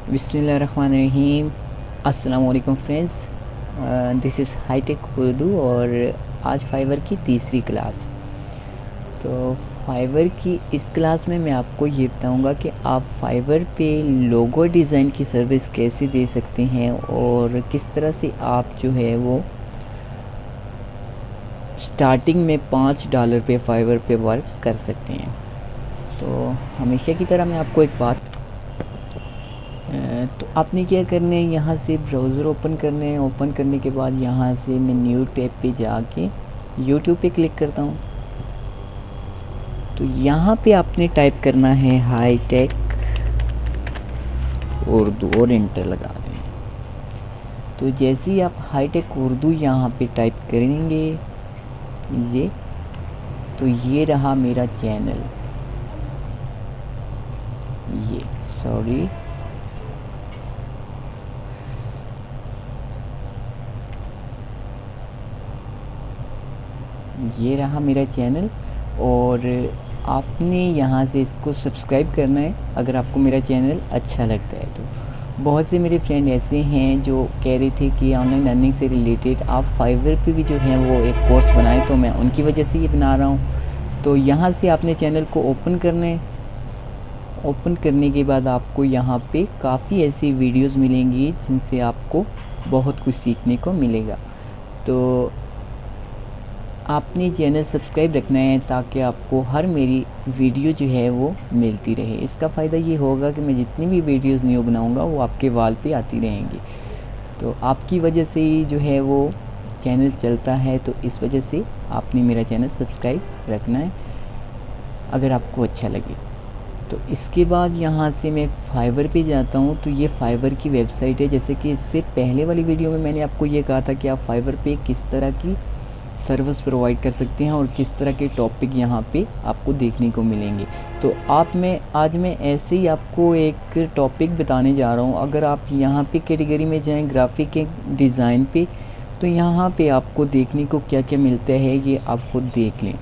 बिस्मिल्लाहिर्रहमानिर्रहीम। अस्सलाम वालेकुम friends, this is high tech Urdu और आज फाइवर की तीसरी क्लास। तो फाइवर की इस क्लास में मैं आपको ये बताऊंगा कि आप फाइवर पे लोगो डिज़ाइन की सर्विस कैसे दे सकते हैं और किस तरह से आप जो है वो स्टार्टिंग में $5 पे फाइवर पे वर्क कर सकते हैं। तो हमेशा की तरह मैं आपको एक बात तो आपने क्या करना है, यहाँ से ब्राउज़र ओपन करना है। ओपन करने के बाद यहाँ से मैं न्यू टैब पे जाके यूट्यूब पे क्लिक करता हूँ। तो यहाँ पे आपने टाइप करना है हाईटेक उर्दू और इंटर लगा दें। तो जैसे ही आप हाईटेक उर्दू यहाँ पे टाइप करेंगे ये, तो ये रहा मेरा चैनल। ये सॉरी ये रहा मेरा चैनल और आपने यहाँ से इसको सब्सक्राइब करना है अगर आपको मेरा चैनल अच्छा लगता है। तो बहुत से मेरे फ्रेंड ऐसे हैं जो कह रहे थे कि ऑनलाइन अर्निंग से रिलेटेड आप फाइवर पे भी जो है वो एक कोर्स बनाएं, तो मैं उनकी वजह से ये बना रहा हूँ। तो यहाँ से आपने चैनल को ओपन करना है। ओपन करने के बाद आपको यहाँ पे काफ़ी ऐसी वीडियोस मिलेंगी जिनसे आपको बहुत कुछ सीखने को मिलेगा। तो आपने चैनल सब्सक्राइब रखना है ताकि आपको हर मेरी वीडियो जो है वो मिलती रहे। इसका फ़ायदा ये होगा कि मैं जितनी भी वीडियोस न्यू बनाऊंगा वो आपके वाल पे आती रहेंगी। तो आपकी वजह से ही जो है वो चैनल चलता है, तो इस वजह से आपने मेरा चैनल सब्सक्राइब रखना है अगर आपको अच्छा लगे। तो इसके बाद यहाँ से मैं फाइवर पे जाता हूँ। तो ये फाइवर की वेबसाइट है। जैसे कि इससे पहले वाली वीडियो में मैंने आपको ये कहा था कि आप फाइवर पे किस तरह की सर्विस प्रोवाइड कर सकते हैं और किस तरह के टॉपिक यहाँ पे आपको देखने को मिलेंगे। तो आज मैं ऐसे ही आपको एक टॉपिक बताने जा रहा हूँ। अगर आप यहाँ पे कैटेगरी में जाएं ग्राफिक के डिज़ाइन पे, तो यहाँ पे आपको देखने को क्या क्या मिलता है ये आप खुद देख लें।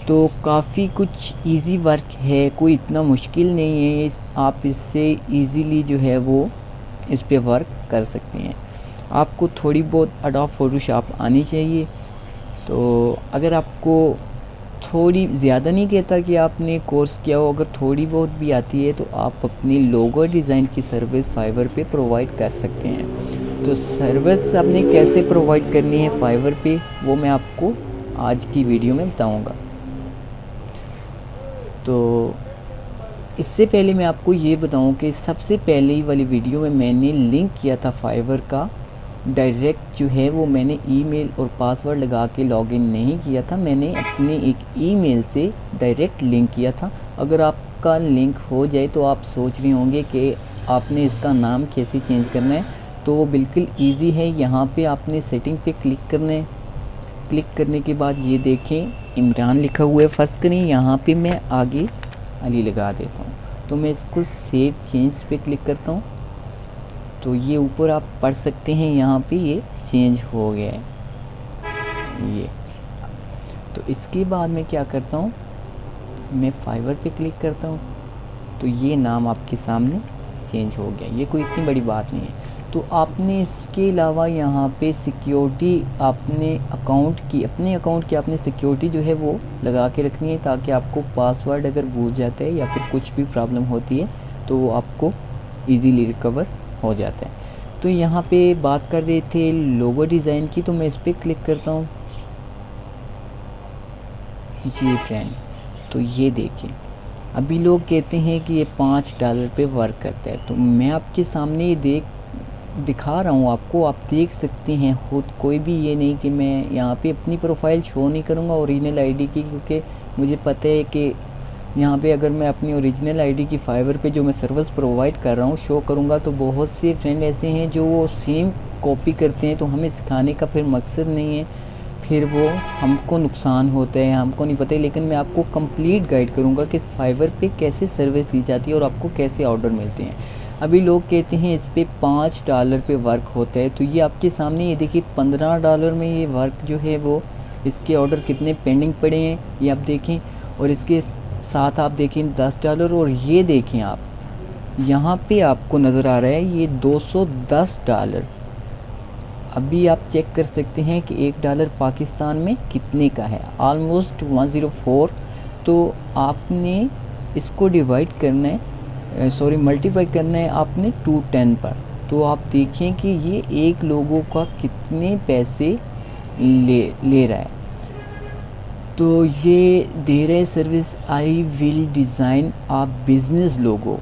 तो काफ़ी कुछ इजी वर्क है, कोई इतना मुश्किल नहीं है। आप इससे इजीली जो है वो इस पे वर्क कर सकते हैं। आपको थोड़ी बहुत एडोब फोटोशॉप आनी चाहिए। तो अगर आपको थोड़ी ज़्यादा नहीं कहता कि आपने कोर्स किया हो, अगर थोड़ी बहुत भी आती है तो आप अपनी लोगो डिज़ाइन की सर्विस फाइवर पे प्रोवाइड कर सकते हैं। तो सर्विस आपने कैसे प्रोवाइड करनी है फाइवर पे, वो मैं आपको आज की वीडियो में बताऊंगा। तो इससे पहले मैं आपको ये बताऊं कि सबसे पहले वाली वीडियो में मैंने लिंक किया था फाइवर का। डायरेक्ट जो है वो मैंने ईमेल और पासवर्ड लगा के लॉगिन नहीं किया था, मैंने अपने एक ईमेल से डायरेक्ट लिंक किया था। अगर आपका लिंक हो जाए तो आप सोच रहे होंगे कि आपने इसका नाम कैसे चेंज करना है, तो वो बिल्कुल ईजी है। यहाँ पे आपने सेटिंग पे क्लिक करना है। क्लिक करने के बाद ये देखें इमरान लिखा हुआ है फर्स्ट स्क्रीन, यहाँ पे मैं आगे अली लगा देता हूँ। तो मैं इसको सेव चेंज पे क्लिक करता हूँ। तो ये ऊपर आप पढ़ सकते हैं, यहाँ पे ये चेंज हो गया है ये। तो इसके बाद मैं क्या करता हूँ, मैं फाइवर पे क्लिक करता हूँ। तो ये नाम आपके सामने चेंज हो गया। ये कोई इतनी बड़ी बात नहीं है। तो आपने इसके अलावा यहाँ पे सिक्योरिटी अपने अकाउंट की आपने सिक्योरिटी जो है वो लगा के रखनी है, ताकि आपको पासवर्ड अगर भूल जाता है या फिर कुछ भी प्रॉब्लम होती है तो वो आपको इजीली रिकवर हो जाता है। तो यहाँ पे बात कर रहे थे लोगो डिज़ाइन की, तो मैं इस पर क्लिक करता हूँ जी फ्रेंड। तो ये देखिए, अभी लोग कहते हैं कि ये $5 पे वर्क करता है। तो मैं आपके सामने ये दिखा रहा हूँ आपको, आप देख सकते हैं खुद। कोई भी ये नहीं कि मैं यहाँ पे अपनी प्रोफाइल शो नहीं करूँगा ओरिजिनल आईडी की, क्योंकि मुझे पता है कि यहाँ पे अगर मैं अपनी ओरिजिनल आईडी की फाइवर पे जो मैं सर्विस प्रोवाइड कर रहा हूँ शो करूँगा, तो बहुत से फ्रेंड ऐसे हैं जो वो सेम कॉपी करते हैं। तो हमें सिखाने का फिर मकसद नहीं है, फिर वो हमको नुकसान होता है, हमको नहीं पता है। लेकिन मैं आपको कंप्लीट गाइड करूँगा कि फाइवर पे कैसे सर्विस दी जाती है और आपको कैसे ऑर्डर मिलते हैं। अभी लोग कहते हैं इस पर $5 पे वर्क होता है। तो ये आपके सामने ये देखिए $15 में ये वर्क जो है वो, इसके ऑर्डर कितने पेंडिंग पड़े हैं ये आप देखें। और इसके साथ आप देखें $10 और ये देखें आप यहाँ पे आपको नज़र आ रहा है ये $210। अभी आप चेक कर सकते हैं कि $1 पाकिस्तान में कितने का है, ऑलमोस्ट 104। तो आपने इसको डिवाइड करना है, मल्टीप्लाई करना है आपने 210 पर। तो आप देखें कि ये एक लोगों का कितने पैसे ले रहा है। तो ये दे रहे service I will design a business logo.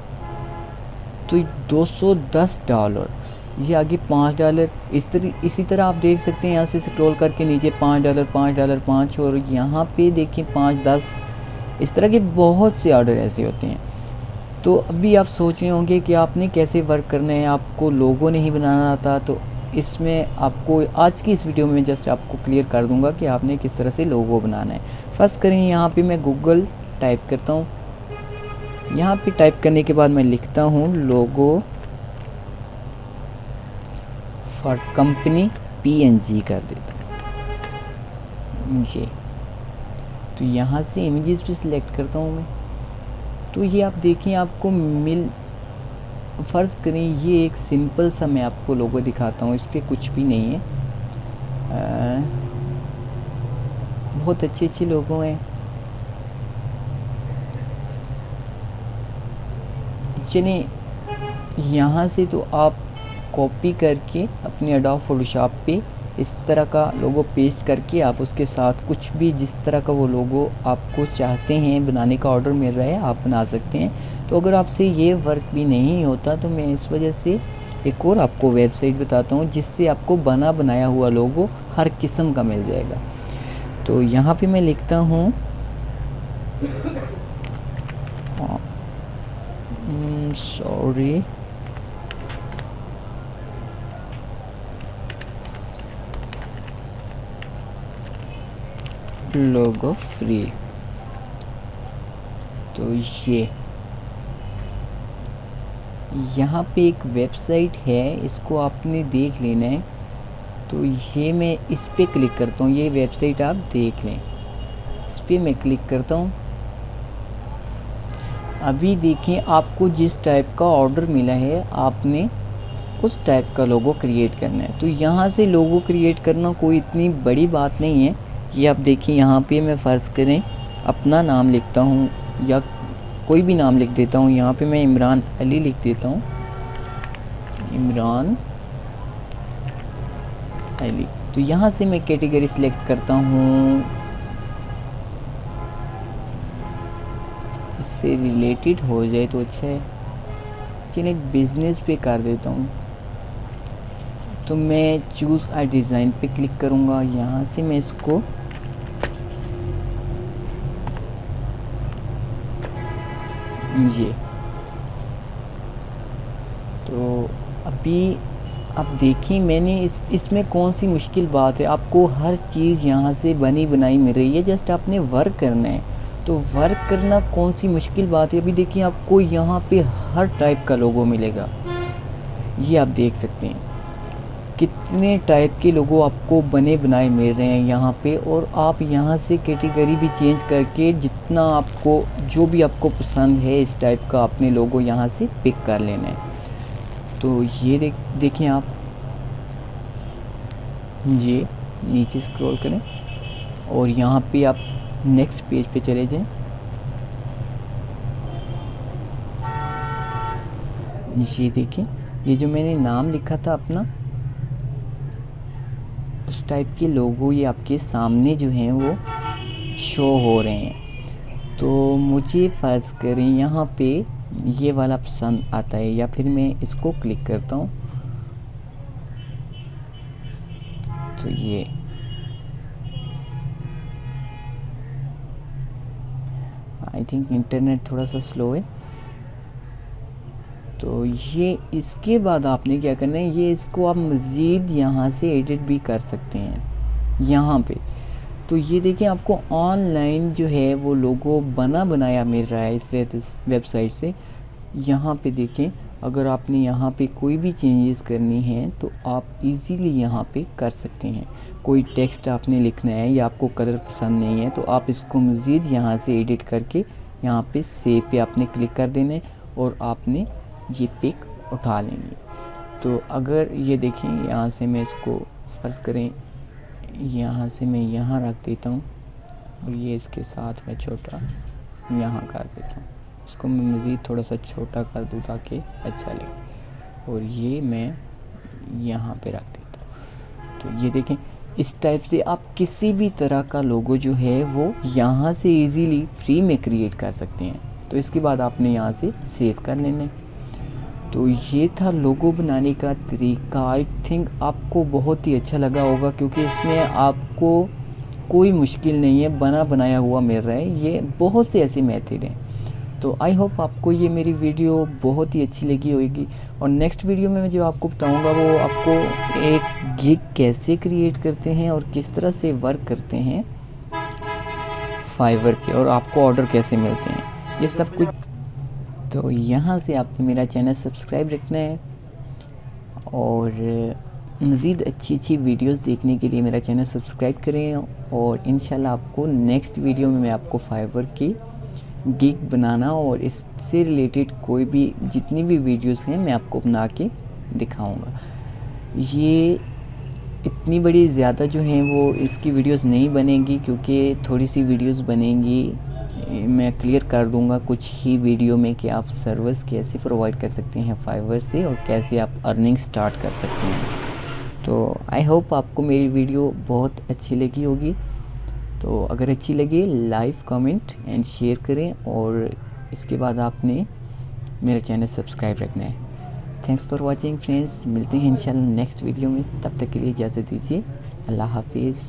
तो $210, ये आगे $5 इसी तरह आप देख सकते हैं। यहाँ से स्क्रॉल करके नीचे $5 $5 5, और यहाँ पे देखें 5 10, इस तरह के बहुत से ऑर्डर ऐसे होते हैं। तो अभी आप सोच रहे होंगे कि आपने कैसे वर्क करना है, आपको लोगो नहीं बनाना आता। तो इसमें आपको आज की इस वीडियो में जस्ट आपको क्लियर कर दूंगा कि आपने किस तरह से लोगो बनाना है। फर्स्ट करें, यहाँ पे मैं गूगल टाइप करता हूँ। यहाँ पे टाइप करने के बाद मैं लिखता हूँ लोगो फॉर कंपनी, PNG कर देता हूँ ये। तो यहाँ से इमेजेस पे सिलेक्ट करता हूँ मैं। तो ये आप देखें आपको फ़र्ज़ करें ये एक सिंपल सा मैं आपको लोगो दिखाता हूँ, इस पर कुछ भी नहीं है। बहुत अच्छे लोगो हैं। चलिए यहाँ से तो आप कॉपी करके अपने एडोब फोटोशॉप पे इस तरह का लोगो पेस्ट करके आप उसके साथ कुछ भी जिस तरह का वो लोगो आपको चाहते हैं बनाने का ऑर्डर मिल रहा है आप बना सकते हैं। तो अगर आपसे ये वर्क भी नहीं होता तो मैं इस वजह से एक और आपको वेबसाइट बताता हूँ जिससे आपको बना बनाया हुआ लोगो हर किस्म का मिल जाएगा। तो यहाँ पे मैं लिखता हूँ सॉरी लोगो फ्री। तो ये यहाँ पे एक वेबसाइट है, इसको आपने देख लेना है। तो ये मैं इस पे क्लिक करता हूँ, ये वेबसाइट आप देख लें। इस पे मैं क्लिक करता हूँ। अभी देखें आपको जिस टाइप का ऑर्डर मिला है आपने उस टाइप का लोगो क्रिएट करना है। तो यहाँ से लोगो क्रिएट करना कोई इतनी बड़ी बात नहीं है। ये आप देखिए यहाँ पे मैं फ़र्ज़ करें अपना नाम लिखता हूँ या कोई भी नाम लिख देता हूँ। यहाँ पे मैं इमरान अली लिख देता हूँ, इमरान अली। तो यहाँ से मैं कैटेगरी सिलेक्ट करता हूँ, इससे रिलेटेड हो जाए तो अच्छा है। चलिए बिज़नेस पे कर देता हूँ। तो मैं चूज़ आ डिज़ाइन पे क्लिक करूँगा। यहाँ से मैं इसको ये, तो अभी आप देखिए मैंने इसमें कौन सी मुश्किल बात है। आपको हर चीज़ यहाँ से बनी बनाई मिल रही है, जस्ट आपने वर्क करना है। तो वर्क करना कौन सी मुश्किल बात है। अभी देखिए आपको यहाँ पे हर टाइप का लोगो मिलेगा, ये आप देख सकते हैं कितने टाइप के लोगो आपको बने बनाए मिल रहे हैं यहाँ पे। और आप यहाँ से कैटेगरी भी चेंज करके जितना आपको जो भी आपको पसंद है इस टाइप का आपने लोगो यहाँ से पिक कर लेना है। तो ये देखें आप, ये नीचे स्क्रॉल करें और यहाँ पे आप नेक्स्ट पेज पे चले जाएं। ये देखें, ये जो मैंने नाम लिखा था अपना उस टाइप के लोगो ये आपके सामने जो हैं वो शो हो रहे हैं। तो मुझे फ़र्ज़ करें यहाँ पे ये वाला पसंद आता है या फिर मैं इसको क्लिक करता हूँ। तो ये आई थिंक इंटरनेट थोड़ा सा स्लो है। तो ये इसके बाद आपने क्या करना है, ये इसको आप मज़ीद यहाँ से एडिट भी कर सकते हैं यहाँ पे। तो ये देखिए आपको ऑनलाइन जो है वो लोगो बना बनाया मिल रहा है इस वेबसाइट से। यहाँ पे देखें, अगर आपने यहाँ पे कोई भी चेंजेस करनी है तो आप इजीली यहाँ पे कर सकते हैं। कोई टेक्स्ट आपने लिखना है या आपको कलर पसंद नहीं है तो आप इसको मज़ीद यहाँ से एडिट करके यहाँ पे सेव पे आपने क्लिक कर देना है और आपने ये पिक उठा लेंगे। तो अगर ये देखें यहाँ से मैं इसको फ़र्ज़ करें यहाँ से मैं यहाँ रख देता हूँ और ये इसके साथ मैं छोटा यहाँ कर देता हूँ। इसको मैं मज़ीद थोड़ा सा छोटा कर दूँ ताकि अच्छा लगे, और ये मैं यहाँ पे रख देता हूँ। तो ये देखें इस टाइप से आप किसी भी तरह का लोगो जो है वो यहाँ से इजीली फ्री में क्रिएट कर सकते हैं। तो इसके बाद आपने यहाँ से सेव कर लेना है। तो ये था लोगो बनाने का तरीका। आई थिंक आपको बहुत ही अच्छा लगा होगा, क्योंकि इसमें आपको कोई मुश्किल नहीं है, बना बनाया हुआ मिल रहा है। ये बहुत से ऐसे मेथड हैं। तो आई होप आपको ये मेरी वीडियो बहुत ही अच्छी लगी होगी, और नेक्स्ट वीडियो में मैं जो आपको बताऊंगा वो आपको एक गिग कैसे क्रिएट करते हैं और किस तरह से वर्क करते हैं फाइवर पे, और आपको ऑर्डर कैसे मिलते हैं, ये सब कुछ। तो यहाँ से आपको मेरा चैनल सब्सक्राइब रखना है, और मज़ीद अच्छी अच्छी वीडियोस देखने के लिए मेरा चैनल सब्सक्राइब करें। और इंशाल्लाह आपको नेक्स्ट वीडियो में मैं आपको फाइवर की गिग बनाना और इससे रिलेटेड कोई भी जितनी भी वीडियोस हैं मैं आपको बना के दिखाऊंगा। ये इतनी बड़ी ज़्यादा जो हैं वो इसकी वीडियोस नहीं बनेंगी, क्योंकि थोड़ी सी वीडियोस बनेंगी। मैं क्लियर कर दूंगा कुछ ही वीडियो में कि आप सर्विस कैसे प्रोवाइड कर सकते हैं फाइवर से और कैसे आप अर्निंग स्टार्ट कर सकते हैं। तो आई होप आपको मेरी वीडियो बहुत अच्छी लगी होगी। तो अगर अच्छी लगे लाइक कमेंट एंड शेयर करें, और इसके बाद आपने मेरा चैनल सब्सक्राइब रखना है। थैंक्स फॉर वाचिंग फ्रेंड्स, मिलते हैं इंशाल्लाह नेक्स्ट वीडियो में। तब तक के लिए इजाज़त दीजिए, अल्लाह हाफिज़।